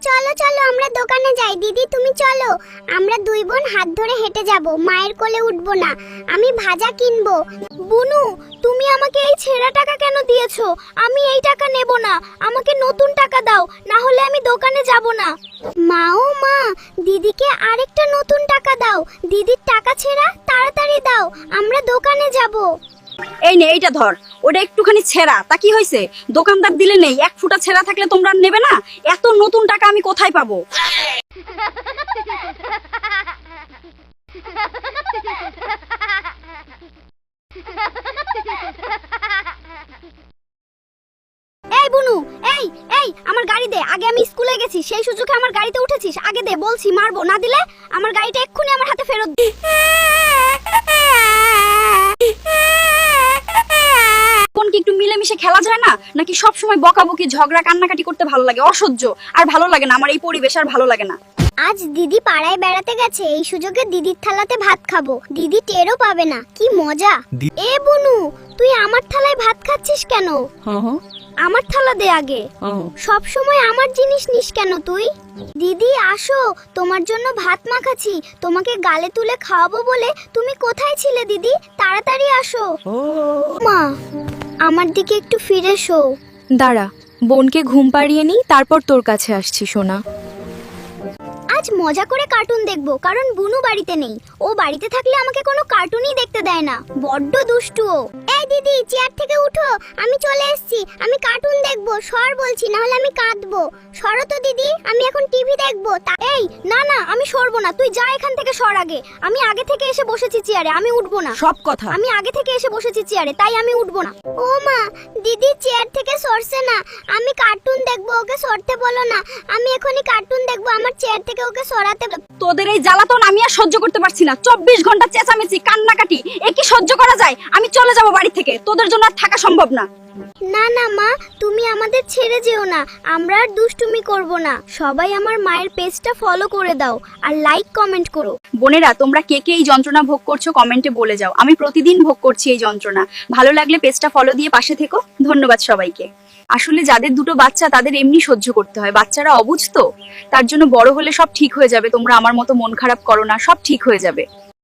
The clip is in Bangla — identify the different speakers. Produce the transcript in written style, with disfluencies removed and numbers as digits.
Speaker 1: চলো চলো আমরা দোকানে যাই। দিদি তুমি চলো, আমরা দুই বোন হাত ধরে হেঁটে যাব, মায়ের কোলে উঠবো না। আমি ভাজা কিনবো। বুনু, তুমি আমাকে এই ছেঁড়া টাকা কেন দিয়েছো? আমি এই টাকা নেব না, আমাকে নতুন টাকা দাও, না হলে আমি দোকানে যাব না। মা ও মা, দিদিকে আরেকটা নতুন টাকা দাও। দিদির টাকা ছেঁড়া, তাড়াতাড়ি দাও, আমরা দোকানে যাব।
Speaker 2: এই নে, এইটা ধর। ওটা একটুখানি ছেঁড়া, তা কি হয়েছে? দোকানদার দিলে নেই, এক ফুটা ছেঁড়া থাকলে তোমরা আর নেবে না? এত নতুন টাকা আমি কোথায় পাবো?
Speaker 1: এই বুনু, এই এই আমার গাড়ি দে। আগে আমি স্কুলে গেছি, সেই সুযোগে আমার গাড়িতে উঠেছিস। আগে দে বলছি, মারবো না দিলে। আমার গাড়িটা এক্ষুনি আমার হাতে ফেরত দে।
Speaker 2: কোন কি একটু মিলেমিশে খেলা যায় না? নাকি সব সময় বকাবকি, ঝগড়া, কান্নাকাটি করতে ভালো লাগে? অসহ্য, আর ভালো লাগে না, আমার এই পরিবেশ আর ভালো লাগে না।
Speaker 1: আজ দিদি পাড়ায় বেড়াতে গেছে, এই সুযোগে দিদির থালাতে ভাত খাবো। দিদি টেরও পাবে না, কি মজা। এ বুনু, তুই আমার থালায় ভাত খাচ্ছিস কেন? আমার থালা দে আগে। সব সময় আমার জিনিস নিস কেন তুই? দিদি আসো, তোমার জন্য ভাত মাখাচ্ছি, তোমাকে গালে তুলে খাওয়াবো বলে। তুমি কোথায় ছিলে দিদি? তাড়াতাড়ি আসো। মা, আমার দিকে একটু ফিরে এসো।
Speaker 3: দাঁড়া, বোনকে ঘুম পাড়িয়ে নি, তারপর তোর কাছে আসছি সোনা।
Speaker 1: আজ মজা করে কার্টুন দেখবো, কারণ বুনু বাড়িতে নেই। ও বাড়িতে থাকলে আমাকে কোনো কার্টুনই দেখতে দেয় না, বড্ড দুষ্টু ও। এই দিদি, চেয়ার থেকে উঠো, আমি চলে এসেছি। আমি কার্টুন দেখবো, সর বলছি, না হলে আমি কাঁদবো। সরো তো দিদি, আমি এখন টিভি দেখবো। এই না না, আমি সরবো না, তুই যা এখান থেকে, সর আগে। আমি আগে থেকে এসে বসেছি চেয়ারে, আমি উঠবো না।
Speaker 2: সব কথা
Speaker 1: আমি আগে থেকে এসে বসেছি চেয়ারে, তাই আমি উঠবো না। ও মা, দিদি চেয়ার থেকে সরছে না। আমি কার্টুন দেখবো, ওকে সরতে বলো না। আমি এখনই কার্টুন দেখবো, আমার চেয়ার থেকে ওকে সরাতে।
Speaker 2: তোদের এই জ্বালাতন আমি আর সহ্য করতে পারছি না। 24 ঘন্টা চেঁচামেচি, কান্নাকাটি, এ কি সহ্য করা যায়? আমি চলে যাব বাড়ি থেকে, তোদের জন্য আর থাকা সম্ভব না।
Speaker 1: না না মা, তুমি আমাদের ছেড়ে যেও না, আমরা আর দুষ্টুমি করব না। সবাই আমার মায়ের পেজটা ফলো করে দাও আর লাইক কমেন্ট করো।
Speaker 2: বোনেরা, তোমরা কে কে এই যন্ত্রণা ভোগ করছো কমেন্টে বলে যাও। আমি প্রতিদিন ভোগ করছি এই যন্ত্রণা। ভালো লাগলে পেজটা ফলো দিয়ে পাশে থেকো। ধন্যবাদ সবাইকে। আসলে যাদের দুটো বাচ্চা, তাদের এমনি সহ্য করতে হয়। বাচ্চারা অবুঝ তো, তার জন্য বড় হলে সব ঠিক হয়ে যাবে। তোমরা আমার মতো মন খারাপ করো না, সব ঠিক হয়ে যাবে।